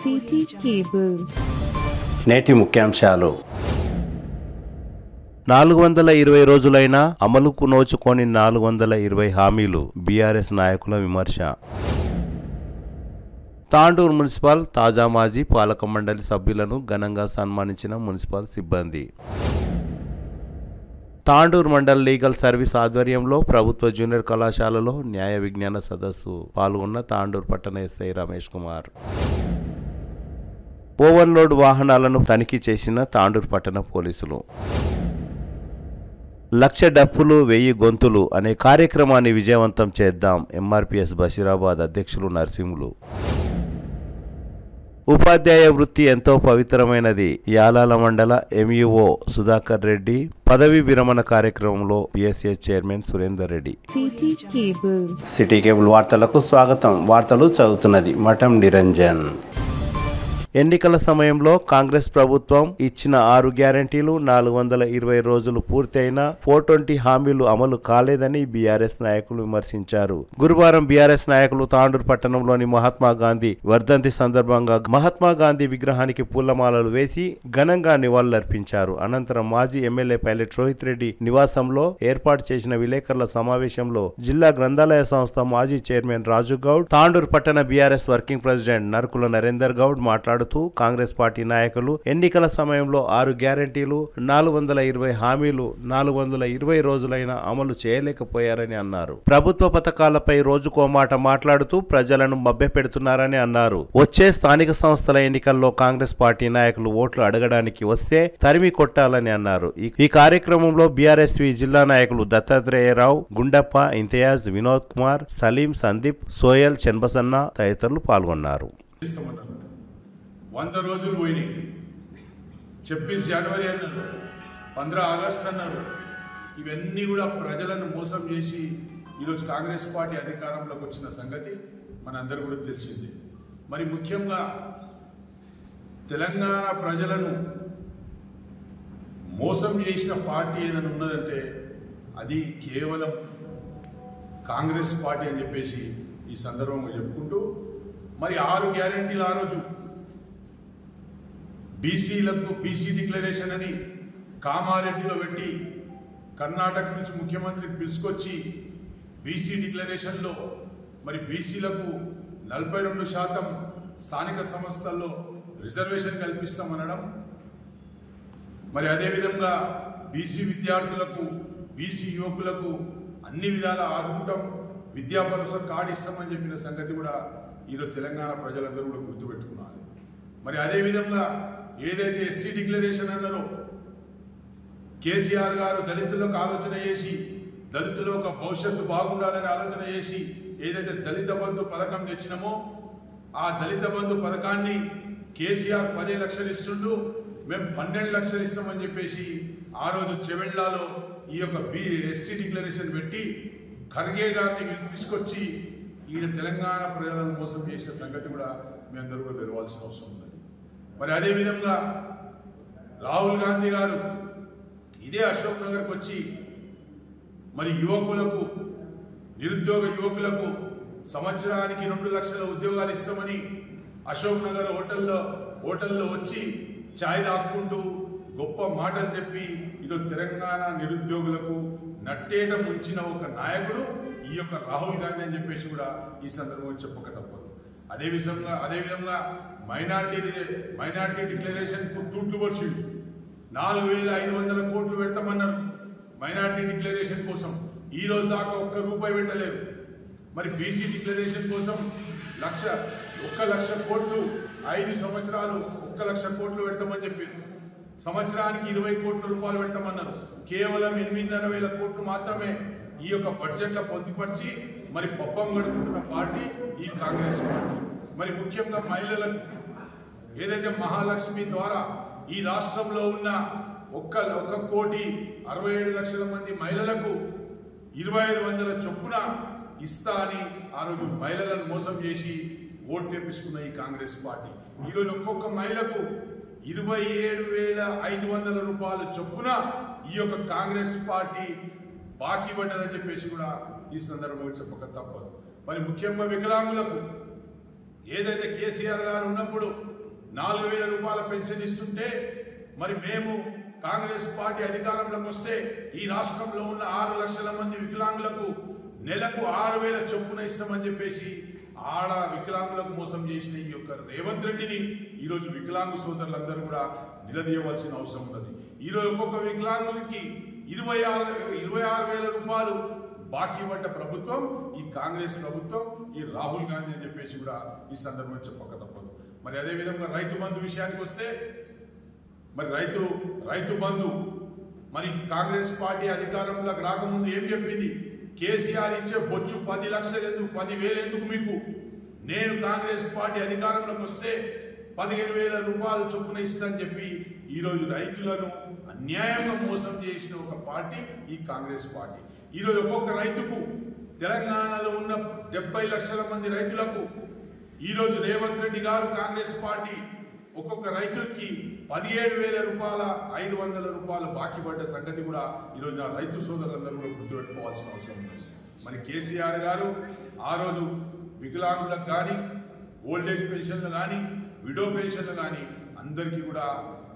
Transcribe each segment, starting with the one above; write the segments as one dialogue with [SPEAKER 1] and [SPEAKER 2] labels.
[SPEAKER 1] City cable.
[SPEAKER 2] నేటి ముఖ్యాంశాలు. 420 రోజులైనా అమలుకు నోచుకొని 420 హామీలు. బీఆర్ఎస్ నాయకుల విమర్శ. తాండూరు మున్సిపల్ తాజా మాజీ పాలక మండలి సభ్యులను ఘనంగా సన్మానించిన మున్సిపల్ సిబ్బంది. తాండూరు మండల్ లీగల్ సర్వీస్ ఆధ్వర్యంలో ప్రభుత్వ జూనియర్ కళాశాలలో న్యాయ విజ్ఞాన సదస్సు. పాల్గొన్న తాండూరు పట్టణ ఎస్ఐ రమేష్ కుమార్. ఓవర్లోడ్ వాహనాలను తనిఖీ చేసిన తాండూరు పట్టణ పోలీసులు. 1,00,000 డప్పులు 1000 గొంతులు అనే కార్యక్రమాన్ని విజయవంతం చేద్దాం. ఎంఆర్పీఎస్ బషీరాబాద్ అధ్యక్షులు నర్సింహులు. ఉపాధ్యాయ వృత్తి ఎంతో పవిత్రమైనది. యాలాల మండల ఎంఈఓ సుధాకర్ రెడ్డి పదవి విరమణ కార్యక్రమంలో PSS chairman Surender Reddy. City cable వార్తలకు స్వాగతం. వార్తలు చదువుతున్నది మఠం నిరంజన్. ఎన్నికల సమయంలో కాంగ్రెస్ ప్రభుత్వం ఇచ్చిన 6 గ్యారంటీలు 420 రోజులు పూర్తయినా 420 హామీలు అమలు కాలేదని బీఆర్ఎస్ నాయకులు విమర్శించారు. గురువారం బీఆర్ఎస్ నాయకులు తాండూరు పట్టణంలోని మహాత్మా గాంధీ వర్ధంతి సందర్భంగా మహాత్మా గాంధీ విగ్రహానికి పూలమాలలు వేసి ఘనంగా నివాళులర్పించారు. అనంతరం మాజీ ఎమ్మెల్యే పైలట్ రోహిత్ రెడ్డి నివాసంలో ఏర్పాటు చేసిన విలేకరుల సమావేశంలో జిల్లా గ్రంథాలయ సంస్థ మాజీ చైర్మన్ రాజు గౌడ్, తాండూరు పట్టణ బీఆర్ఎస్ వర్కింగ్ ప్రెసిడెంట్ నరుకుల నరేందర్ గౌడ్ మాట్లాడుతూ కాంగ్రెస్ పార్టీ నాయకులు ఎన్నికల సమయంలో 6 గ్యారంటీలు 420 హామీలు 420 రోజులైనా అమలు చేయలేకపోయారని అన్నారు. ప్రభుత్వ పథకాలపై రోజుకో మాట మాట్లాడుతూ ప్రజలను మభ్యపెడుతున్నారని అన్నారు. వచ్చే స్థానిక సంస్థల ఎన్నికల్లో కాంగ్రెస్ పార్టీ నాయకులు ఓట్లు అడగడానికి వస్తే తరిమి కొట్టాలని అన్నారు. ఈ కార్యక్రమంలో బీఆర్ఎస్వి జిల్లా నాయకులు దత్తాత్రేయరావు, గుండప్ప, ఇంతియాజ్, వినోద్ కుమార్, సలీం, సందీప్, సోయల్, చెన్బసన్న తదితరులు పాల్గొన్నారు.
[SPEAKER 3] 100 రోజులు పోయినాయి. 26 జనవరి అన్నారు, 15 ఆగస్టు అన్నారు. ఇవన్నీ కూడా ప్రజలను మోసం చేసి ఈరోజు కాంగ్రెస్ పార్టీ అధికారంలోకి వచ్చిన సంగతి మనందరూ కూడా తెలిసిందే. మరి ముఖ్యంగా తెలంగాణ ప్రజలను మోసం చేసిన పార్టీ ఏదైనా ఉన్నదంటే అది కేవలం కాంగ్రెస్ పార్టీ అని చెప్పేసి ఈ సందర్భంగా చెప్పుకుంటూ, మరి 6 గ్యారెంటీలు ఆ రోజు బీసీలకు బీసీ డిక్లరేషన్ అని కామారెడ్డిలో పెట్టి కర్ణాటక నుంచి ముఖ్యమంత్రికి పిలుచుకొచ్చి బీసీ డిక్లరేషన్లో మరి బీసీలకు 42% స్థానిక సంస్థల్లో రిజర్వేషన్ కల్పిస్తామనడం, మరి అదేవిధంగా బీసీ విద్యార్థులకు బీసీ యువకులకు అన్ని విధాల ఆదుకుంటాం, విద్యా భరోసా కార్డు ఇస్తామని చెప్పిన సంగతి కూడా ఈరోజు తెలంగాణ ప్రజలందరూ కూడా గుర్తుపెట్టుకున్నారు. మరి అదేవిధంగా ఏదైతే ఎస్సీ డిక్లరేషన్ అన్నారో కేసీఆర్ గారు దళితులకు ఆలోచన చేసి దళితుల ఒక భవిష్యత్తు బాగుండాలని ఆలోచన చేసి ఏదైతే దళిత బంధు పథకం తెచ్చినామో ఆ దళిత బంధు పథకాన్ని కేసీఆర్ 10 లక్షలు ఇస్తుండు, మేము 12 లక్షలు ఇస్తామని చెప్పేసి ఆ రోజు చెవెళ్లాలో ఈ యొక్క ఎస్సీ డిక్లరేషన్ పెట్టి ఖర్గే గారిని పిలుచుకొచ్చి ఈయన తెలంగాణ ప్రజలను మోసం చేసే సంగతి కూడా మీ అందరూ కూడా తెలవాల్సిన అవసరం ఉన్నది. మరి అదేవిధంగా రాహుల్ గాంధీ గారు ఇదే అశోక్ నగర్కి వచ్చి మరి యువకులకు నిరుద్యోగ యువకులకు సంవత్సరానికి 2 లక్షల ఉద్యోగాలు ఇస్తామని అశోక్ నగర్ హోటల్లో వచ్చి ఛాయ్ తాక్కుంటూ గొప్ప మాటలు చెప్పి ఈరోజు తెలంగాణ నిరుద్యోగులకు నట్టేట ముంచిన ఒక నాయకుడు ఈ యొక్క రాహుల్ గాంధీ అని చెప్పేసి కూడా ఈ సందర్భంగా చెప్పక తప్పదు. అదేవిధంగా మైనార్టీ డిక్లరేషన్ కు తూట్లు పడిచిండు. 4,500 కోట్లు పెడతామన్నారు మైనార్టీ డిక్లరేషన్ కోసం. ఈ రోజు దాకా ₹1 పెట్టలేరు. మరి బీసీ డిక్లరేషన్ కోసం 1,00,000 కోట్లు 5 సంవత్సరాలు 1,00,000 కోట్లు పెడతామని చెప్పారు. సంవత్సరానికి 20 కోట్ల రూపాయలు పెడతామన్నారు. కేవలం 8,500 కోట్లు మాత్రమే ఈ యొక్క బడ్జెట్లో పొందుపరిచి మరి పబ్బం గడుపుతున్న పార్టీ ఈ కాంగ్రెస్ పార్టీ. మరి ముఖ్యంగా మహిళలకు ఏదైతే మహాలక్ష్మి ద్వారా ఈ రాష్ట్రంలో ఉన్న 1,67,00,000 మంది మహిళలకు 2,500 చొప్పున ఇస్తా అని ఆ రోజు మహిళలను మోసం చేసి ఓటు తెప్పించుకున్న ఈ కాంగ్రెస్ పార్టీ ఈరోజు ఒక్కొక్క మహిళకు 27,500 రూపాయలు చొప్పున ఈ యొక్క కాంగ్రెస్ పార్టీ బాకీ పడ్డదని చెప్పేసి కూడా ఈ సందర్భంగా చెప్పక తప్పదు. మరి ముఖ్యంగా వికలాంగులకు ఏదైతే కేసీఆర్ గారు ఉన్నప్పుడు 4,000 రూపాయల పెన్షన్ ఇస్తుంటే మరి మేము కాంగ్రెస్ పార్టీ అధికారంలోకి వస్తే ఈ రాష్ట్రంలో ఉన్న 6 లక్షల మంది వికలాంగులకు నెలకు 6,000 చొప్పున ఇస్తామని చెప్పేసి ఆడ వికలాంగులకు మోసం చేసిన ఈ యొక్క రేవంత్ రెడ్డిని ఈరోజు వికలాంగు సోదరులందరూ కూడా నిలదీయవలసిన అవసరం ఉన్నది. ఈరోజు ఒక్కొక్క వికలాంగులకి 26,000 రూపాయలు బాకీ పడ్డ ప్రభుత్వం ఈ కాంగ్రెస్ ప్రభుత్వం, ఈ రాహుల్ గాంధీ అని చెప్పేసి కూడా ఈ సందర్భంగా చెప్పక తప్పదు. మరి అదేవిధంగా రైతు బంధు విషయానికి వస్తే మరి రైతు బంధు మరి కాంగ్రెస్ పార్టీ అధికారంలోకి రాకముందు ఏం చెప్పింది? కేసీఆర్ ఇచ్చే బొచ్చు 10 లక్షలు ఎందుకు, 10,000 ఎందుకు మీకు, నేను కాంగ్రెస్ పార్టీ అధికారంలోకి వస్తే 15,000 రూపాయలు చొప్పున ఇస్తానని చెప్పి ఈరోజు రైతులను అన్యాయంగా మోసం చేసిన ఒక పార్టీ ఈ కాంగ్రెస్ పార్టీ. ఈరోజు ఒక్కొక్క రైతుకు తెలంగాణలో ఉన్న 70 లక్షల మంది రైతులకు ఈరోజు రేవంత్ రెడ్డి గారు కాంగ్రెస్ పార్టీ ఒక్కొక్క రైతుకి 17,000 రూపాయల 500 రూపాయలు బాకీ పడ్డ సంగతి కూడా ఈరోజు నా రైతు సోదరులందరూ కూడా గుర్తుపెట్టుకోవాల్సిన అవసరం ఉంది. మరి కేసీఆర్ గారు ఆ రోజు వికలాంగులకు కానీ, ఓల్డేజ్ పెన్షన్లు కానీ, విడో పెన్షన్లు కానీ అందరికీ కూడా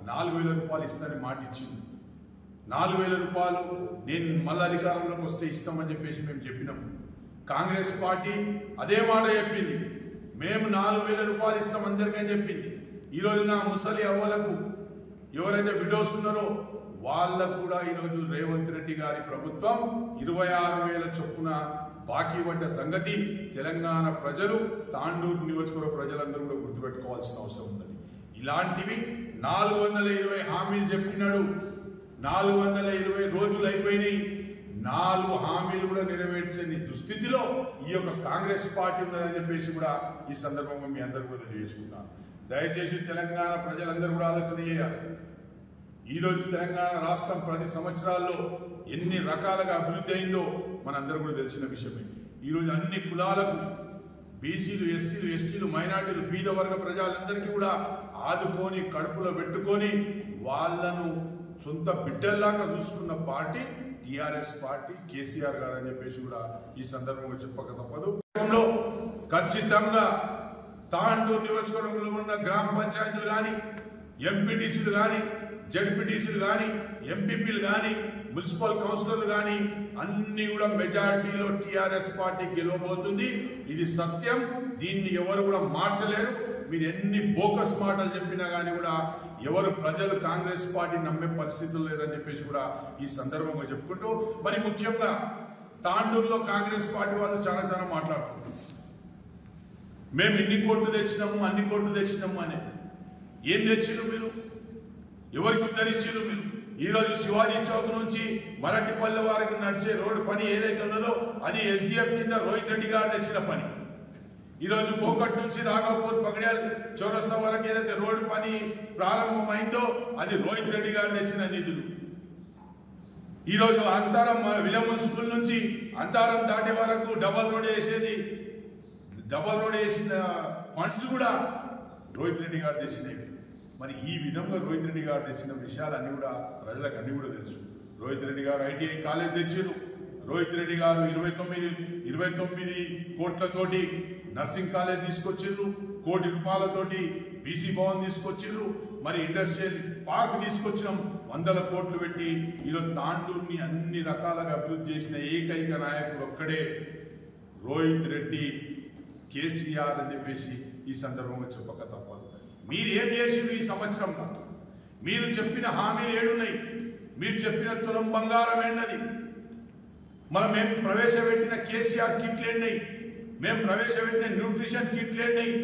[SPEAKER 3] 4,000 రూపాయలు ఇస్తానని మాట ఇచ్చింది. 4,000 రూపాయలు నేను మళ్ళీ అధికారంలోకి వస్తే ఇస్తామని చెప్పేసి మేము చెప్పినాం. కాంగ్రెస్ పార్టీ అదే మాట చెప్పింది, మేము 4,000 రూపాయలు ఇస్తాం అందరికని చెప్పింది. ఈరోజు నా ముసలి అవ్వలకు ఎవరైతే విడోస్ ఉన్నారో వాళ్ళకు కూడా ఈరోజు రేవంత్ రెడ్డి గారి ప్రభుత్వం 26,000 చొప్పున బాకీ పడ్డ సంగతి తెలంగాణ ప్రజలు, తాండూరు నియోజకవర్గ ప్రజలందరూ కూడా గుర్తుపెట్టుకోవాల్సిన అవసరం ఉన్నది. ఇలాంటివి 420 హామీలు చెప్పినాడు, 420 రోజులు అయిపోయినాయి, 4 హామీలు కూడా నెరవేర్చని దుస్థితిలో ఈ యొక్క కాంగ్రెస్ పార్టీ ఉన్నదని చెప్పేసి కూడా ఈ సందర్భంగా మీ అందరూ కూడా తెలియజేసుకుంటాను. దయచేసి తెలంగాణ ప్రజలందరూ కూడా ఆలోచన చేయాలి. ఈరోజు తెలంగాణ రాష్ట్రం 10 సంవత్సరాల్లో ఎన్ని రకాలుగా అభివృద్ధి అయిందో మనందరూ కూడా తెలిసిన విషయమే. ఈరోజు అన్ని కులాలకు, బీసీలు, ఎస్సీలు, ఎస్టీలు, మైనార్టీలు, బీద వర్గ ప్రజలందరికీ కూడా ఆదుకొని కడుపులో పెట్టుకొని వాళ్ళను సొంత బిడ్డల్లాగా చూసుకున్న పార్టీ టిఆర్ఎస్ పార్టీ, కేసీఆర్ గారు అని చెప్పేసి కూడా ఈ సందర్భంగా చెప్పక తప్పదు. ఖచ్చితంగా తాండూరు నియోజకవర్గంలో ఉన్న గ్రామ పంచాయతీలు కానీ, ఎంపీటీసీలు కానీ, జడ్పీటీసీలు కానీ, ఎంపీపీలు కానీ, మున్సిపల్ కౌన్సిలర్లు కానీ అన్ని కూడా మెజారిటీలో టిఆర్ఎస్ పార్టీ గెలవబోతుంది. ఇది సత్యం, దీన్ని ఎవరు కూడా మార్చలేరు. మీరు ఎన్ని బోకస్ మాటలు చెప్పినా కానీ కూడా ఎవరు ప్రజలు కాంగ్రెస్ పార్టీ నమ్మే పరిస్థితులు లేదని చెప్పేసి కూడా ఈ సందర్భంగా చెప్పుకుంటూ, మరి ముఖ్యంగా తాండూరులో కాంగ్రెస్ పార్టీ వాళ్ళు చాలా మాట్లాడుతున్నారు. మేము ఇన్ని కోట్లు తెచ్చినాము, అన్ని కోట్లు తెచ్చినాము అని. ఏం తెచ్చిరు మీరు? ఎవరికి ఉద్ధరించారు మీరు? ఈరోజు శివాజీ చౌక్ నుంచి మరటిపల్లి వారికి నడిచే రోడ్డు పని ఏదైతే ఉన్నదో అది ఎస్డిఎఫ్ కింద రోహిత్ రెడ్డి గారు తెచ్చిన పని. ఈరోజు కోకట్ నుంచి రాఘవపూర్ పగడ్యాల్ చౌరస్తా వరకు ఏదైతే రోడ్డు పని ప్రారంభమైందో అది రోహిత్ రెడ్డి గారు తెచ్చిన నిధులు. ఈరోజు అంతారం విలమన్ స్కూల్ నుంచి అంతారం దాటే వరకు డబల్ రోడ్ వేసిన ఫండ్స్ కూడా రోహిత్ రెడ్డి గారు తెచ్చినవి. మరి ఈ విధంగా రోహిత్ రెడ్డి గారు తెచ్చిన విషయాలన్నీ కూడా ప్రజలకు అన్ని కూడా తెలుసు. రోహిత్ రెడ్డి గారు ఐటీఐ కాలేజ్ తెచ్చారు. రోహిత్ రెడ్డి గారు 29 కోట్లతోటి నర్సింగ్ కాలేజ్ తీసుకొచ్చారు. 1 కోటి రూపాయలతోటి బీసీ భవన్ తీసుకొచ్చారు. మరి ఇండస్ట్రియల్ పార్క్ తీసుకొచ్చినాం. 100 కోట్లు పెట్టి ఈరోజు తాండూరుని అన్ని రకాలుగా అభివృద్ధి చేసిన ఏకైక నాయకుడు ఒక్కడే రోహిత్ రెడ్డి, కేసీఆర్ అని చెప్పేసి ఈ సందర్భంగా చెప్పక తప్పదు. మీరు ఏం చేసిండ్రు ఈ సంవత్సరంలో? మీరు చెప్పిన హామీలు ఏడున్నాయి? మీరు చెప్పిన తులం బంగారం ఏంటది? మేము ప్రవేశపెట్టిన కేసీఆర్ కిట్లు ఏంటాయి? మేము ప్రవేశపెట్టిన న్యూట్రిషన్ కిట్లు ఏంటాయి?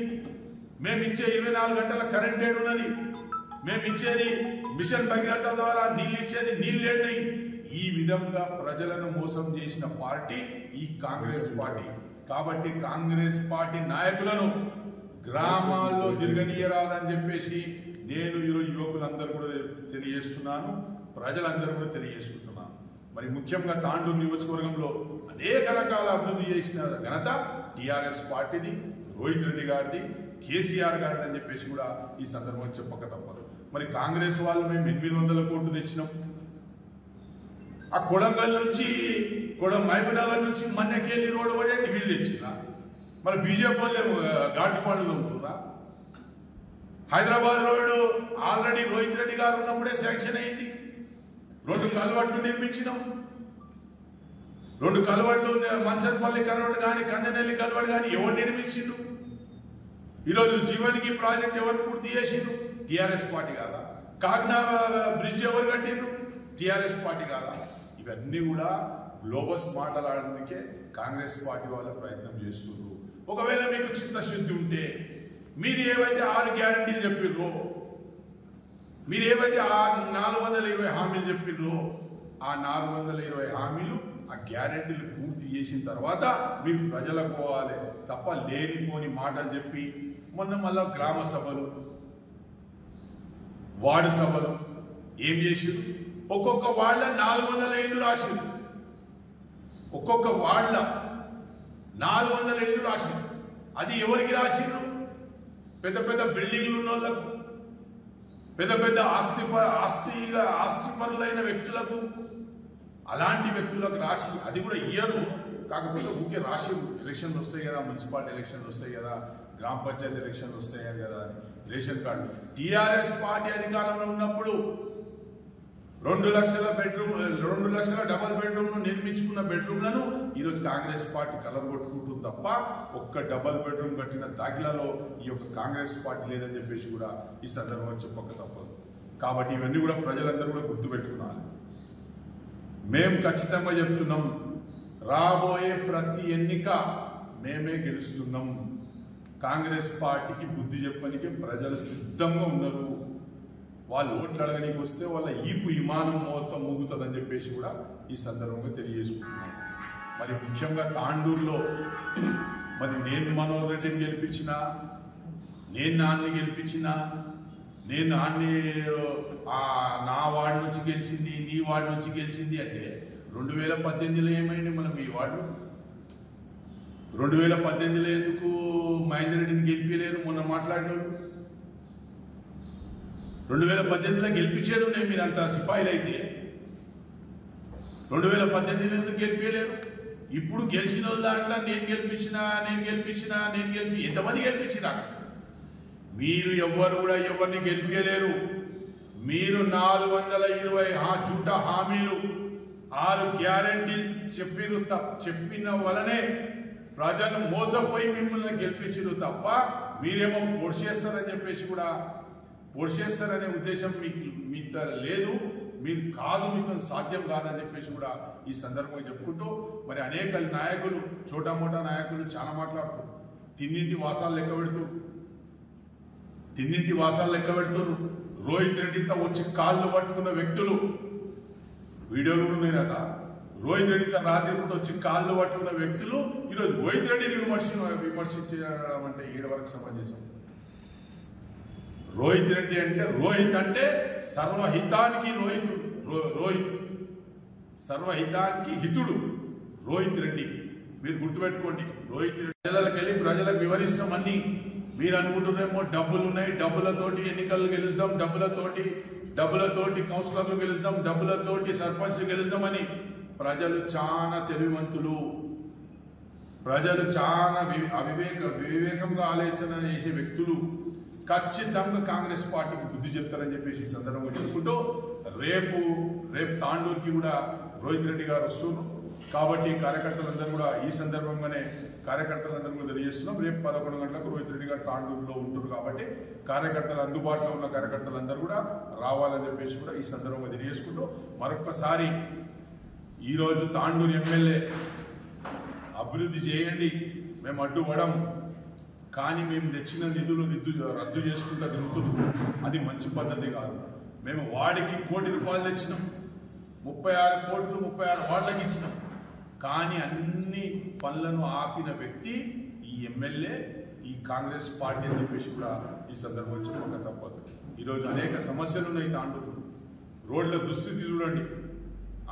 [SPEAKER 3] మేము ఇచ్చే 24 గంటల కరెంట్ ఏడున్నది? మేము ఇచ్చేది మిషన్ భగీరథ ద్వారా నీళ్ళు ఇచ్చేది నీళ్ళు ఏంటాయి? ఈ విధంగా ప్రజలను మోసం చేసిన పార్టీ ఈ కాంగ్రెస్ పార్టీ. కాబట్టి కాంగ్రెస్ పార్టీ నాయకులను గ్రామాల్లో తిరగనీయరాదని చెప్పేసి నేను ఈరోజు యువకులందరూ కూడా తెలియజేస్తున్నాను, ప్రజలందరూ కూడా తెలియజేసుకుంటున్నాను. మరి ముఖ్యంగా తాండూరు నియోజకవర్గంలో అనేక రకాల అభివృద్ధి చేసిన ఘనత టిఆర్ఎస్ పార్టీది, రోహిత్ రెడ్డి గారిది, కేసీఆర్ గారిది అని చెప్పేసి కూడా ఈ సందర్భంగా చెప్పక తప్పదు. మరి కాంగ్రెస్ వాళ్ళు మేము 800 కోట్లు తెచ్చినాం. ఆ కొడంగల్ నుంచి మహబూబ్నగర్ నుంచి మన్నెకెళ్ళి రోడ్డు పడేది వీళ్ళు తెచ్చినా? మరి బీజేపీ వాళ్ళే గాడి పండ్లు తమ్ముతున్నా? హైదరాబాద్ రోడ్డు ఆల్రెడీ రోహిత్ రెడ్డి గారు ఉన్నప్పుడే శాంక్షన్ అయింది. 2 కల్వర్ట్లు నిర్మించినాం. 2 కల్వర్ట్లు మన్సర్పల్లి కల్వర్ట్ కానీ కందనెల్లి కల్వర్ట్ కానీ ఎవరు నిర్మించిండు? ఈరోజు జీవనికి ప్రాజెక్ట్ ఎవరు పూర్తి చేసిండు? టీఆర్ఎస్ పార్టీ కాదా? కాగ్నా బ్రిడ్జ్ ఎవరు కట్టిండ్రు? టీఆర్ఎస్ పార్టీ కాదా? ఇవన్నీ కూడా గ్లోబస్ మాట్లాడడానికే కాంగ్రెస్ పార్టీ వాళ్ళు ప్రయత్నం చేస్తున్నారు. ఒకవేళ మీకు చిత్తశుద్ధి ఉంటే మీరు ఏవైతే 6 గ్యారంటీలు చెప్పిర్రో, మీరు ఏవైతే 420 హామీలు చెప్పిర్రో, ఆ 420 హామీలు ఆ గ్యారంటీలు పూర్తి చేసిన తర్వాత మీరు ప్రజలకు పోవాలి తప్ప లేనిపోని మాటలు చెప్పి మొన్న మళ్ళా గ్రామ సభలు, వార్డు సభలు ఏం చేసిరు? ఒక్కొక్క వాళ్ళ 400 ఇళ్ళు రాసిరు. ఒక్కొక్క వాళ్ళ 400 ఇళ్ళు రాసిరు. అది ఎవరికి రాసిరు? పెద్ద పెద్ద బిల్డింగ్లు ఉన్న వాళ్ళకు, పెద్ద పెద్ద ఆస్తిపరులైన వ్యక్తులకు, అలాంటి వ్యక్తులకు రాసి అది కూడా ఇయ్యరు. కాకపోతే ఊకే రాసి ఎలక్షన్లు వస్తాయి కదా, మున్సిపాలిటీ ఎలక్షన్లు వస్తాయి కదా, గ్రామ పంచాయతీ ఎలక్షన్లు వస్తాయి కదా, రేషన్ కార్డు. టీఆర్ఎస్ పార్టీ అధికారంలో ఉన్నప్పుడు 2 లక్షల డబల్ బెడ్రూమ్లు నిర్మించుకున్న బెడ్రూమ్లను ఈరోజు కాంగ్రెస్ పార్టీ కలర్ కొట్టుకుంటుంది తప్ప ఒక్క డబల్ బెడ్రూమ్ కట్టిన దాఖలాలో ఈ యొక్క కాంగ్రెస్ పార్టీ లేదని చెప్పేసి కూడా ఈ సందర్భంగా చెప్పక తప్పదు. కాబట్టి ఇవన్నీ కూడా ప్రజలందరూ కూడా గుర్తుపెట్టుకున్నారు. మేము ఖచ్చితంగా చెప్తున్నాం, రాబోయే ప్రతి ఎన్నిక మేమే గెలుస్తున్నాం. కాంగ్రెస్ పార్టీకి బుద్ధి చెప్పడానికి ప్రజలు సిద్ధంగా ఉన్నారు. వాళ్ళు ఓట్లు అడగడానికి వస్తే వాళ్ళ ఈపు విమానం మొత్తం ముగుతుందని చెప్పేసి కూడా ఈ సందర్భంగా తెలియజేసుకుంటున్నాం. మరి ముఖ్యంగా తాండూరులో మరి నేను మనోహర్ రెడ్డిని గెలిపించినా, నేను నాన్ని గెలిపించినా, నేను నాన్ని నా వార్డు నుంచి గెలిచింది, నీ వార్డు నుంచి గెలిచింది అంటే 2018లో ఏమైంది? మనం ఈ వార్డు 2018లో ఎందుకు మహేందర్ రెడ్డిని గెలిపించలేరు? మొన్న మాట్లాడినాడు 2018లో గెలిపించాడు. నేను మీరంతా సిపాయిలు అయితే 2018లో ఎందుకు గెలిపించలేరు? ఇప్పుడు గెలిచిన దాంట్లో నేను గెలిపించిన ఎంతమంది గెలిపించినా మీరు ఎవ్వరు కూడా ఎవరిని గెలిపించలేరు. మీరు 420 జూటా హామీలు 6 గ్యారంటీలు చెప్పిన వలనే ప్రజలు మోసపోయి మిమ్మల్ని గెలిపించారు తప్ప మీరేమో పొడిచేస్తారని చెప్పేసి కూడా పొడిచేస్తారనే ఉద్దేశం మీకు లేదు. మీరు కాదు, మీతో సాధ్యం కాదని చెప్పేసి కూడా ఈ సందర్భంగా చెప్పుకుంటూ మరి అనేక నాయకులు, చోటా మోటా నాయకులు చాలా మాట్లాడుతారు. తిన్నింటి వాసాలు లెక్క పెడుతున్నారు. రోహిత్ రెడ్డితో వచ్చి కాళ్ళు పట్టుకున్న వ్యక్తులు వీడియోలు కూడా ఉన్నాయట. రోహిత్ రెడ్డితో రాత్రిపూట వచ్చి కాళ్ళు పట్టుకున్న వ్యక్తులు ఈరోజు రోహిత్ రెడ్డిని విమర్శించడం అంటే ఏడు వరకు సమంజసం. రోహిత్ రెడ్డి అంటే రోహిత్ అంటే సర్వహితానికి రోహిత్ సర్వహితానికి హితుడు రోహిత్ రెడ్డి. మీరు గుర్తుపెట్టుకోండి. రోహిత్ రెడ్డి ప్రజలకు వివరిస్తామని మీరు అనుకుంటున్నారేమో. డబ్బులు ఉన్నాయి, డబ్బులతోటి ఎన్నికలు గెలుస్తాం, డబ్బులతోటి కౌన్సిలర్లు గెలుస్తాం, డబ్బులతోటి సర్పంచ్లు గెలుస్తామని. ప్రజలు చాలా తెలివివంతులు, ప్రజలు చాలా వివేకంగా ఆలోచన చేసే వ్యక్తులు. ఖచ్చితంగా కాంగ్రెస్ పార్టీకి బుద్ధి చెప్తారని చెప్పేసి ఈ సందర్భంగా చెప్పుకుంటూ రేపు తాండూరుకి కూడా రోహిత్ రెడ్డి గారు వస్తున్నారు. కాబట్టి కార్యకర్తలందరూ కూడా ఈ సందర్భంగానే కార్యకర్తలందరూ కూడా తెలియజేస్తున్నాం. రేపు 11 గంటలకు రోహిత్ రెడ్డి గారు తాండూరులో ఉంటారు. కాబట్టి కార్యకర్తలు, అందుబాటులో ఉన్న కార్యకర్తలందరూ కూడా రావాలని చెప్పేసి కూడా ఈ సందర్భంగా తెలియజేసుకుంటూ మరొక్కసారి ఈరోజు తాండూరు ఎమ్మెల్యే అభివృద్ధి చేయండి, మేము అడ్డుపడం, కానీ మేము తెచ్చిన నిధులు రద్దు చేసుకుంటూ తిరుగుతున్నాం. అది మంచి పద్ధతి కాదు. మేము వాడికి ₹1 కోటి తెచ్చినాం, 36 కోట్లు 36 వార్డులకు ఇచ్చినాం. కానీ అన్ని పనులను ఆపిన వ్యక్తి ఈ ఎమ్మెల్యే, ఈ కాంగ్రెస్ పార్టీ అని చెప్పేసి కూడా ఈ సందర్భంగా చెప్పక తప్పదు. ఈరోజు అనేక సమస్యలు ఉన్నాయి తాండూరు. రోడ్ల దుస్థితి చూడండి.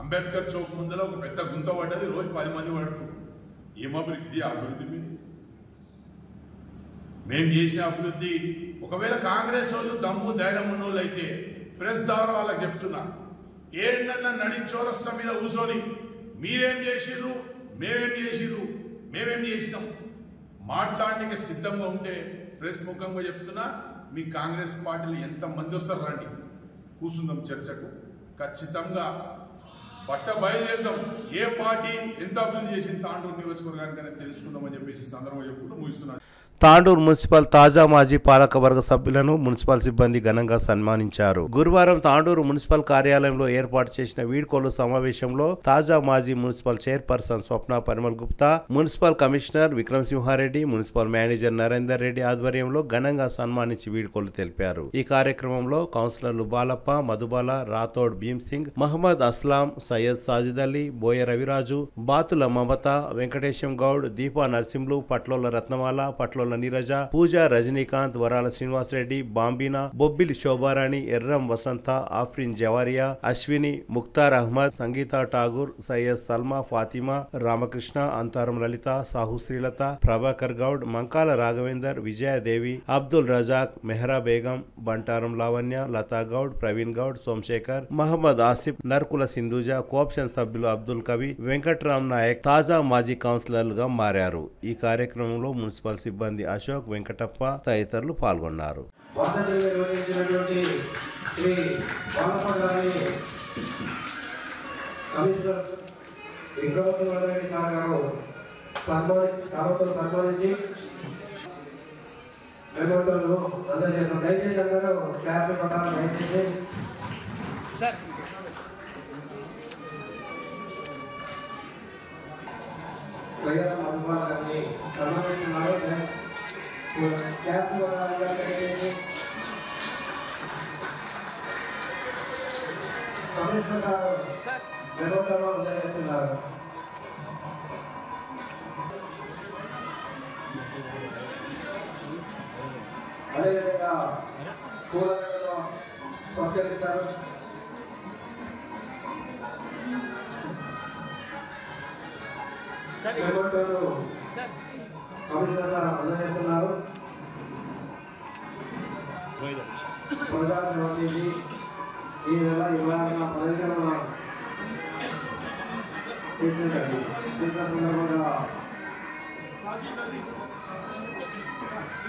[SPEAKER 3] అంబేద్కర్ చౌక్ ముందర ఒక పెద్ద గుంత పడ్డది, రోజు 10 మంది పడుతుంది. ఏం అభివృద్ధి? అభివృద్ధి మీద మేము చేసిన అభివృద్ధి. ఒకవేళ కాంగ్రెస్ వాళ్ళు దమ్ము ధైర్యం ఉన్నోళ్ళు అయితే ప్రెస్ ద్వారా వాళ్ళకి చెప్తున్నా, ఏడన్నా నడి చౌరస్తా మీద కూర్చొని మీరేం చేసిర్రు, మేమేం చేసినాం మాట్లాడడానికి సిద్ధంగా ఉంటే ప్రెస్ ముఖంగా చెప్తున్నా, మీ కాంగ్రెస్ పార్టీలు ఎంతమంది వస్తారు రండి, కూర్చుందాం చర్చకు. ఖచ్చితంగా పట్ట బయలుదేశం ఏ పార్టీ ఎంత అభివృద్ధి చేసింది తాండూరు నియోజకవర్గానికి తెలుసుకుందామని చెప్పేసి సందర్భంగా చెప్పుకుంటూ ముగిస్తున్నాను.
[SPEAKER 2] తాండూరు మున్సిపల్ తాజా మాజీ పాలకవర్గ సభ్యులను మున్సిపల్ సిబ్బంది ఘనంగా సన్మానించారు. గురువారం తాండూరు మున్సిపల్ కార్యాలయంలో ఏర్పాటు చేసిన వీడ్కోలు సమావేశంలో తాజా మాజీ municipal chairperson Swapna Parimal Gupta, municipal commissioner Vikram Simhareddy, municipal manager Narender Reddy ఆధ్వర్యంలో ఘనంగా సన్మానించి వీడ్కోలు తెలిపారు. ఈ కార్యక్రమంలో కౌన్సిలర్లు బాలప్ప, మధుబాల, రాథోడ్ భీమ్ సింగ్, మహమ్మద్ అస్లాం, సయ్యద్ సాజిద్ అలీ, బోయ రవిరాజు, బాతుల మమత, వెంకటేశం గౌడ్, దీపా నర్సింహులు, పట్లోల రత్నమాల, పట్లోల నీరజ, పూజా రజనీకాంత్, వరాల శ్రీనివాసరెడ్డి, బాంబీనా, బొబ్బిలి శోభారాణి, ఎర్రం వసంత, ఆఫ్రిన్ జవారియా, అశ్విని, ముక్తార్ అహ్మద్, సంగీత ఠాగూర్, సయ్యద్ సల్మా, ఫాతిమా, రామకృష్ణ, అంతారం లలిత, సాహు శ్రీలత, ప్రభాకర్ గౌడ్, మంకాల రాఘవేందర్, విజయదేవి, అబ్దుల్ రజాక్, మెహరా బేగం, బంటారం లావణ్య, లతా గౌడ్, ప్రవీణ్ గౌడ్, సోమశేఖర్, మహమ్మద్ ఆసిఫ్, నర్కుల సింధూజ, కోఆప్షన్ సభ్యులు అబ్దుల్ కవి, వెంకట్రామ్ నాయక్ తాజా మాజీ కౌన్సిలర్లుగా మారారు. ఈ కార్యక్రమంలో మున్సిపల్ సిబ్బంది అశోక్, వెంకటప్ప తదితరులు పాల్గొన్నారు.
[SPEAKER 1] అదేవిధంగా పూలతో సత్కరిస్తారు. కమిషనర్ అందజేస్తున్నారు. ఈ నెల 26న పదవికాలంలో సందర్భంగా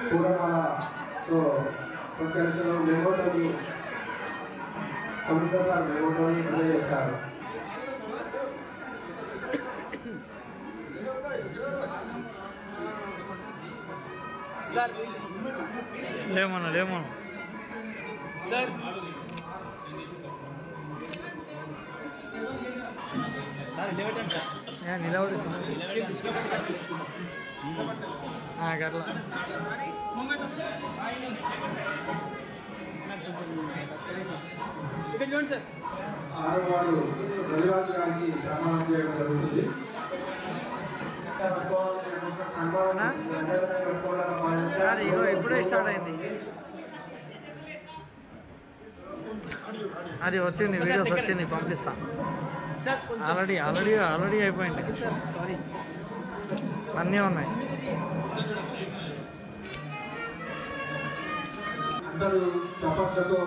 [SPEAKER 1] పూలమాలతో సత్కరిస్తున్న మెమోటోని కమిషనర్ మెమోటోని అందజేస్తారు.
[SPEAKER 4] లేమన్నా సార్ నిలబడి గట్లా ఇక్కడ చూడండి సార్.
[SPEAKER 1] ఆడవాళ్ళు రవిరాజు గారికి సన్మానం చేయడం జరుగుతుంది.
[SPEAKER 4] ఇప్పుడే స్టార్ట్ అయింది. అది వచ్చింది, వీడియోస్ వచ్చింది, పంపిస్తా. ఆల్రెడీ అయిపోయింది. సారీ, అన్నీ ఉన్నాయి.
[SPEAKER 1] అందరూ చప్పట్లతో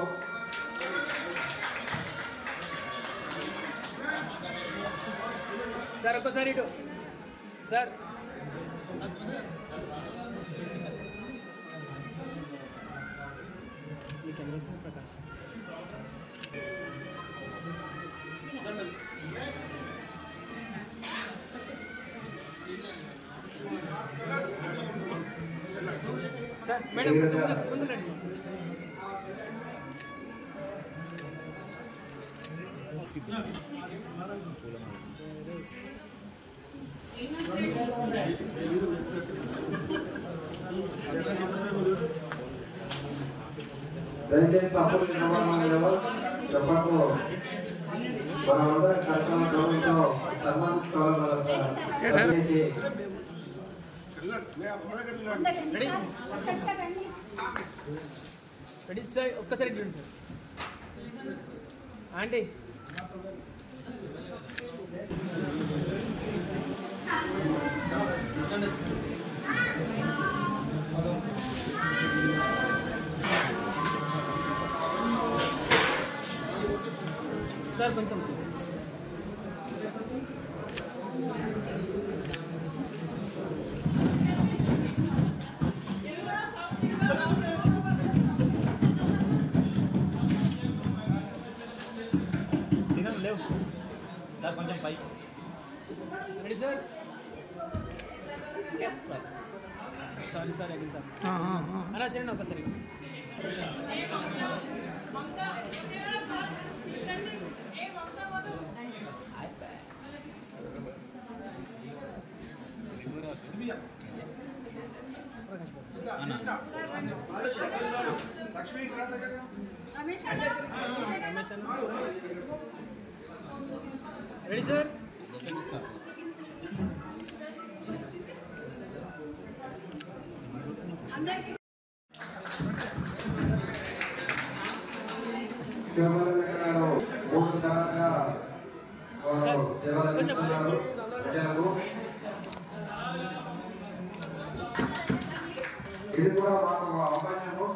[SPEAKER 4] సార్ ఒక్కసారి ఇటు సార్. ప్రకాష్ సార్ మేడం ముందు రండి.
[SPEAKER 1] దయచేసి తప్పుడు సమాధానాలు చెప్పకు. మనమందరం కార్యక్రమంతో సన్మానించుకోవాలి.
[SPEAKER 4] రెడీ సార్, ఒక్కసారి చూడండి సార్. ఆంటీ సార్ కొంచెం ready sir sorry sir again sir అలా చేయండి ఒకసారి రెడీ సార్
[SPEAKER 1] శివమలనగరంలో 3 తరాలుగా దేవాలయాలు ప్రజలకు ఇది కూడా మాకు అవకాశము.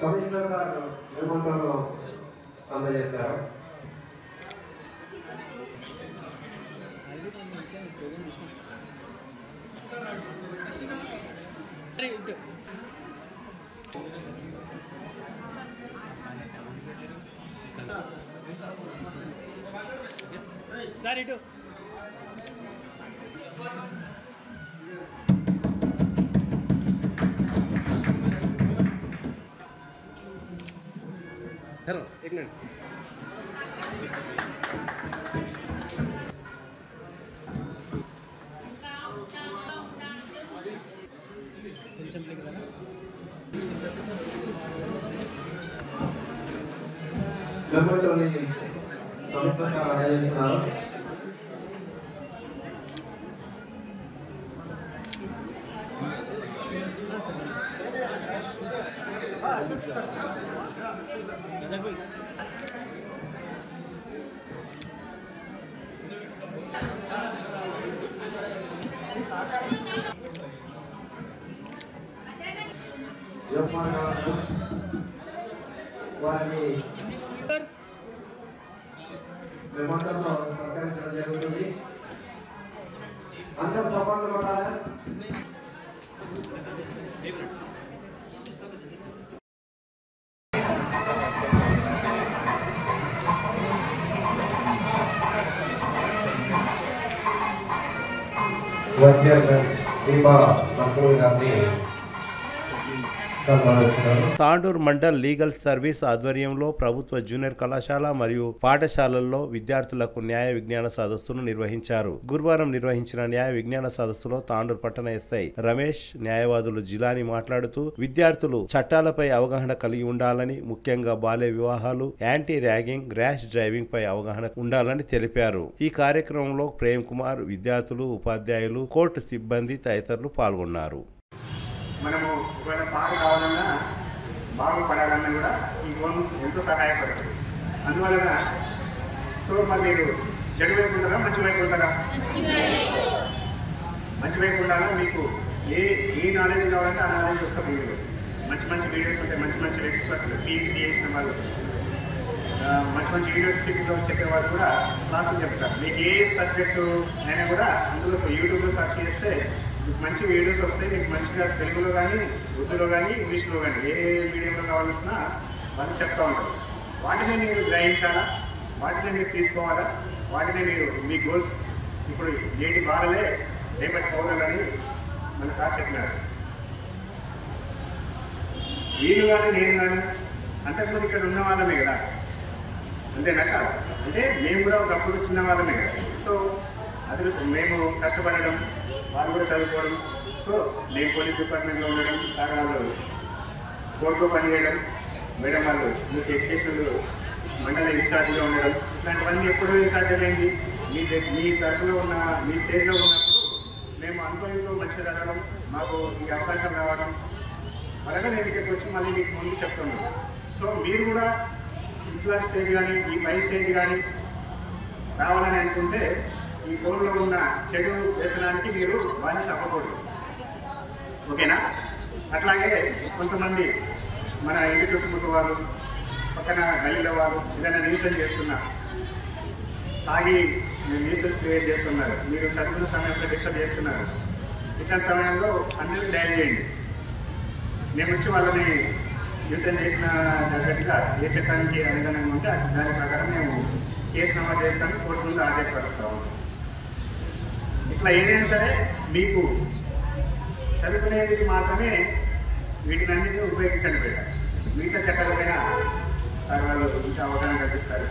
[SPEAKER 1] కమిషనర్ గారు నిర్మాణంలో అందజేస్తారు.
[SPEAKER 4] సార్ ఇటు
[SPEAKER 5] एक मिनट
[SPEAKER 4] కొంచెం ప్లే కదా
[SPEAKER 1] నిర్మాణంలోని కమిషనర్ గారు అందజేస్తున్నారు. వారిని నిర్మాణంలో సత్కరించడం జరుగుతుంది. అందరూ చప్పట్లు కొట్టాలి. దీపా మక్కువ గారిని
[SPEAKER 2] తాండూర్ మండల్ లీగల్ సర్వీస్ ఆధ్వర్యంలో ప్రభుత్వ జూనియర్ కళాశాల మరియు పాఠశాలల్లో విద్యార్థులకు న్యాయ విజ్ఞాన సదస్సును నిర్వహించారు. గురువారం నిర్వహించిన న్యాయ విజ్ఞాన సదస్సులో తాండూర్ పట్టణ ఎస్ఐ రమేష్, న్యాయవాదులు జిలాని మాట్లాడుతూ విద్యార్థులు చట్టాలపై అవగాహన కలిగి ఉండాలని, ముఖ్యంగా బాల్య వివాహాలు, యాంటీ ర్యాగింగ్, ర్యాష్ డ్రైవింగ్ పై అవగాహన ఉండాలని తెలిపారు. ఈ కార్యక్రమంలో ప్రేమ్ కుమార్, విద్యార్థులు, ఉపాధ్యాయులు, కోర్టు సిబ్బంది తదితరులు పాల్గొన్నారు.
[SPEAKER 6] మనము ఒకవేళ బాగా కావాలన్నా బాగుపడాలన్నా కూడా ఈ ఫోన్ ఎంతో సహాయపడుతుంది. అందువలన సో మరి మీరు చెడు వైపు ఉంటారా, మంచి వైపు ఉంటారా? మంచి వైపు ఉండాలా. మీకు ఏ నాలెడ్జ్ కావాలంటే ఆ నాలెడ్జ్ వస్తాం. మీరు మంచి మంచి వీడియోస్ ఉంటాయి, మంచి మంచి ఎక్స్పర్ట్స్, PhD చేసిన వాళ్ళు, మంచి మంచి యూనివర్సిటీలో చెప్పే వాళ్ళు కూడా క్లాసులు చెప్తారు. మీకు ఏ సబ్జెక్టు అయినా కూడా అందులో యూట్యూబ్లో సెర్చ్ చేస్తే మీకు మంచి వీడియోస్ వస్తాయి. మీకు మంచిగా తెలుగులో కానీ, ఉర్దూలో కానీ, ఇంగ్లీష్లో కానీ ఏ మీడియంలో కావాల్సిన వాళ్ళు చెప్తూ ఉంటారు. వాటిని మీరు గ్రహించాలా, వాటిని మీరు తీసుకోవాలా, వాటిని మీరు మీ గోల్స్ ఇప్పుడు నేటి బాలలే రేపటి పౌరులని మన సార్ చెప్పినారు. వీళ్ళు కానీ నేను కానీ అంతకుముందు ఇక్కడ ఉన్న వాళ్ళమే కదా, అంతేనా? అంటే మేము కూడా ఒకప్పుడు చిన్న వాళ్ళమే కదా. సో అది మేము కష్టపడడం, వాళ్ళు కూడా చదువుకోవడం. సో నేను పోలీస్ డిపార్ట్మెంట్లో ఉండడం, సార్ వాళ్ళు కోర్టులో పనిచేయడం, మేడం వాళ్ళు మీకు ఎడ్యుకేషనల్ మండల ఇన్ఛార్జ్గా ఉండడం, ఇట్లాంటివన్నీ ఎప్పుడు సాధ్యమైంది? మీ తరఫులో ఉన్న మీ స్టేజ్లో ఉన్నప్పుడు మేము అనుభవంలో మంచిగా చదవడం, మాకు ఈ అవకాశం రావడం అలాగే నేను ఇక్కడికి వచ్చి మళ్ళీ మీకు ముందు చెప్తున్నాను. సో మీరు కూడా ఇట్లా స్టేజ్ కానీ, ఈ పై స్టేజ్ కానీ రావాలని అనుకుంటే ఈ ఫోన్లో ఉన్న చెడు వ్యసనానికి మీరు బాధ్యత అవ్వకూడదు. ఓకేనా? అట్లాగే కొంతమంది మన ఇంటి చుట్టుముట్టు వాళ్ళు, పక్కన గల్లీలో వాళ్ళు ఏదైనా న్యూసెన్స్ చేస్తున్నారు, తాగి న్యూసెన్స్ క్రియేట్ చేస్తున్నారు, మీరు చదువుకున్న సమయంలో డిస్టర్బ్ చేస్తున్నారు. ఇట్లాంటి సమయంలో అందరికీ డయల్ చేయండి. మేము వచ్చి వాళ్ళని న్యూసెన్స్ చేసిన తగ్గట్టుగా ఏ చట్టానికి అనుగుణంగా ఉంటే దాని ప్రకారం మేము కేసు నమోదు చేస్తాము, కోర్టు ముందు హాజరుపరుస్తాము. ఇట్లా ఏదైనా సరే మీకు చదువుకునేందుకు మాత్రమే వీటిని అన్నింటినీ ఉపయోగించండి. పెట్టారు మిగతా చట్టాలపైన సార్ వాళ్ళు ఇంకా అవగాహన కల్పిస్తారు.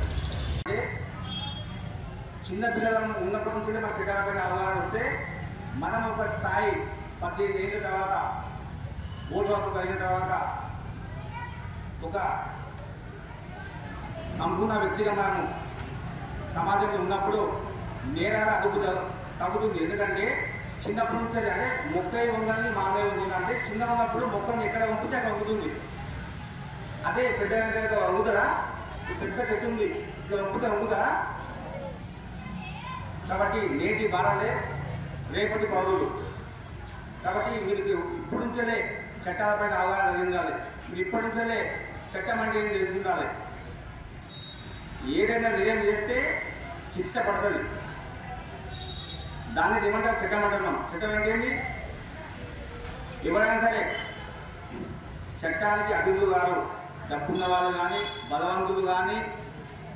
[SPEAKER 6] చిన్నపిల్లలు ఉన్నప్పటి నుంచి మన చట్టాలపైన అవగాహన వస్తే మనం ఒక స్థాయి 18 ఏళ్ళ తర్వాత ఓటు హక్కు కలిగిన తర్వాత ఒక సంపూర్ణ వ్యక్తిగా మనం సమాజంలో ఉన్నప్పుడు నేరాల అదుపు తగ్గుతుంది. ఎందుకంటే చిన్నప్పటి నుంచి అంటే మొక్క ఉందని మానే ఉంది అంటే చిన్న ఉన్నప్పుడు మొక్కను ఎక్కడ ఉంటుంది అక్కడ ఉంటుంది. అదే పెద్ద ఉంటుందా, పెద్ద చెట్టు ఉంది ఇట్లా ఉంటుందా. కాబట్టి నేటి భారాలే రేపటి పౌరులు. కాబట్టి మీరు ఇప్పటి నుంచే చట్టాలపైన అవగాహన కలిగి ఉండాలి. మీరు ఇప్పటి నుంచే చట్టం అంటే ఏం తెలిసి ఉండాలి. ఏదైనా నిర్ణయం చేస్తే శిక్ష పడుతుంది. దాన్ని ఏమంటారు? చట్టం అంటున్నాం. చట్టం ఏంటి? ఎవరైనా సరే చట్టానికి అభివృద్ధి గారు డబ్బున్న వాళ్ళు కానీ బలవంతులు కానీ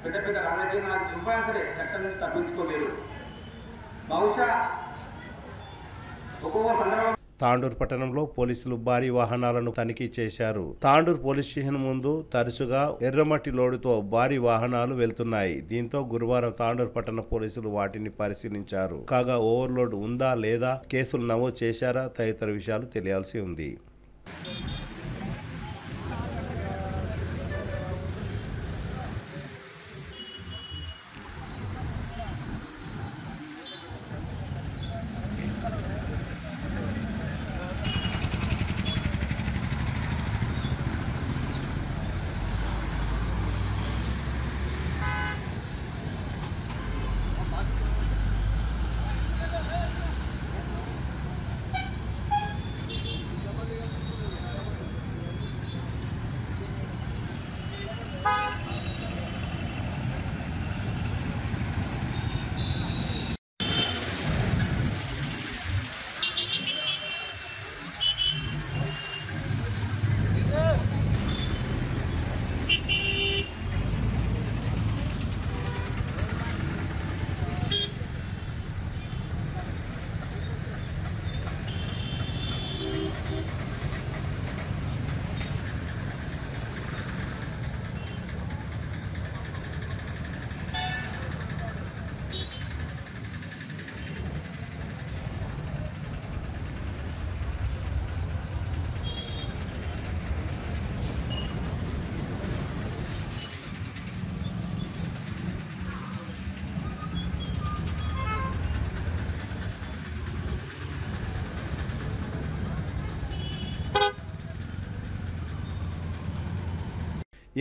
[SPEAKER 6] పెద్ద పెద్ద రాజకీయ నాయకులు ఎవరైనా సరే చట్టం తప్పించుకోలేరు. బహుశా ఒక్కొక్క సందర్భం
[SPEAKER 2] తాండూరు పట్టణంలో పోలీసులు భారీ వాహనాలను తనిఖీ చేశారు. తాండూరు పోలీస్ స్టేషన్ ముందు తరచుగా ఎర్రమట్టి లోడుతో భారీ వాహనాలు వెళ్తున్నాయి. దీంతో గురువారం తాండూరు పట్టణ పోలీసులు వాటిని పరిశీలించారు. కాగా ఓవర్లోడ్ ఉందా లేదా, కేసులు నమోదు చేశారా తదితర విషయాలు తెలియాల్సి ఉంది.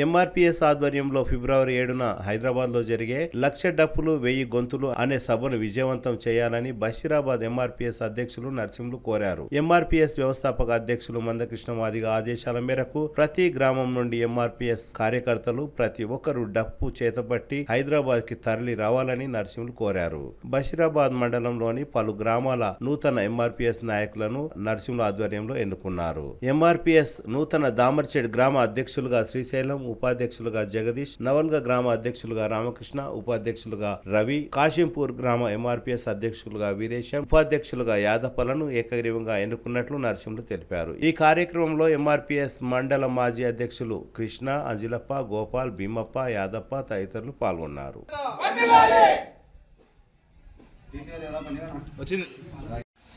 [SPEAKER 2] ఎంఆర్పీఎస్ ఆధ్వర్యంలో ఫిబ్రవరి 7న హైదరాబాద్లో జరిగే 1,00,000 డప్పులు 1000 గొంతులు అనే సభను విజయవంతం చేయాలని బషీరాబాద్ ఎంఆర్పీఎస్ అధ్యక్షులు నర్సింహులు కోరారు. ఎంఆర్పీఎస్ వ్యవస్థాపక అధ్యక్షులు మందకృష్ణ మాదిగ ఆదేశాల మేరకు ప్రతి గ్రామం నుండి ఎంఆర్పీఎస్ కార్యకర్తలు ప్రతి ఒక్కరూ డప్పు చేతపట్టి హైదరాబాద్ కి తరలి రావాలని నర్సింహులు కోరారు. బషీరాబాద్ మండలంలోని పలు గ్రామాల నూతన ఎంఆర్పీఎస్ నాయకులను నర్సింహుల ఆధ్వర్యంలో ఎన్నుకున్నారు. ఎంఆర్పీఎస్ నూతన దామర్చేడ్ గ్రామ అధ్యక్షులుగా శ్రీశైలం, ఉపాధ్యక్షులుగా జగదీష్, నవల్గ గ్రామ అధ్యక్షులుగా రామకృష్ణ, ఉపాధ్యక్షులుగా రవి, కాశింపూర్ గ్రామ ఎంఆర్పీఎస్ అధ్యక్షులుగా వీరేశం, ఉపాధ్యక్షులుగా యాదప్పలను ఏకగ్రీవంగా ఎన్నుకున్నట్లు నరసింహులు తెలిపారు. ఈ కార్యక్రమంలో ఎంఆర్పీఎస్ మండల మాజీ అధ్యక్షులు కృష్ణ, అంజిలప్ప, గోపాల్, భీమప్ప, యాదప్ప తదితరులు పాల్గొన్నారు.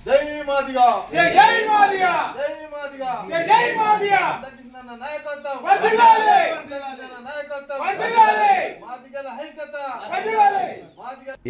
[SPEAKER 5] జై మాదిగా, జై జై మాదిగా, జై మాదిగా, జై జై మాదిగా. నాయకత్వం వర్ధిల్లాలి, నాయకత్వం వర్ధిల్లాలి, మాదిగల ఐక్యత వర్ధిల్లాలి.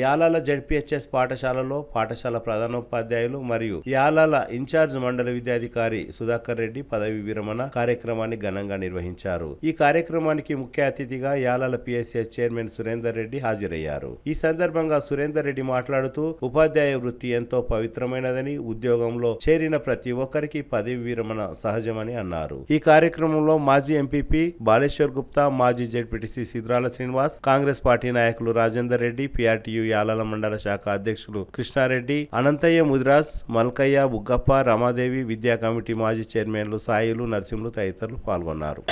[SPEAKER 2] యాలాల జడ్పీహెచ్ఎస్ పాఠశాలలో పాఠశాల ప్రధానోపాధ్యాయులు మరియు యాలాల ఇన్ఛార్జ్ మండల విద్యాధికారి సుధాకర్ రెడ్డి పదవి విరమణ కార్యక్రమాన్ని ఘనంగా నిర్వహించారు. ఈ కార్యక్రమానికి ముఖ్య అతిథిగా యాలాల పిఎస్ఎస్ చైర్మన్ సురేందర్ రెడ్డి హాజరయ్యారు. ఈ సందర్భంగా సురేందర్ రెడ్డి మాట్లాడుతూ ఉపాధ్యాయ వృత్తి ఎంతో పవిత్రమైనదని, ఉద్యోగంలో చేరిన ప్రతి ఒక్కరికి పదవి విరమణ సహజమని అన్నారు. ఈ కార్యక్రమంలో మాజీ ఎంపీపీ బాలేశ్వర్ గుప్తా, మాజీ జడ్పీటీసీ సిద్రాల శ్రీనివాస్, కాంగ్రెస్ పార్టీ నాయకులు రాజేందర్ రెడ్డి, పిఆర్టీయూ యాలాల మండల శాఖ అధ్యక్షులు కృష్ణారెడ్డి, అనంతయ్య ముదిరాజ్, మల్కయ్య, బుగ్గప్ప, రమాదేవి, విద్యా కమిటీ మాజీ చైర్మన్లు సాయిలు, నరసింహులు తదితరులు పాల్గొన్నారు.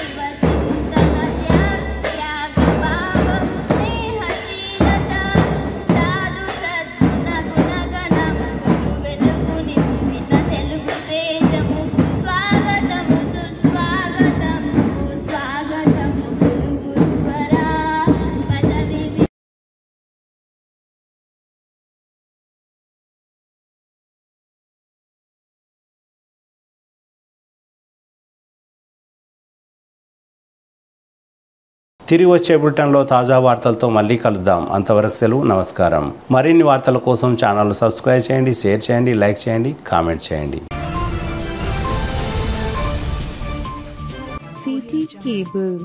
[SPEAKER 2] తిరిగి వచ్చే బులెటిన్లో తాజా వార్తలతో మళ్ళీ కలుద్దాం. అంతవరకు సెలవు, నమస్కారం. మరిన్ని వార్తల కోసం ఛానల్ను సబ్స్క్రైబ్ చేయండి, షేర్ చేయండి, లైక్ చేయండి, కామెంట్ చేయండి.
[SPEAKER 7] CT Cable.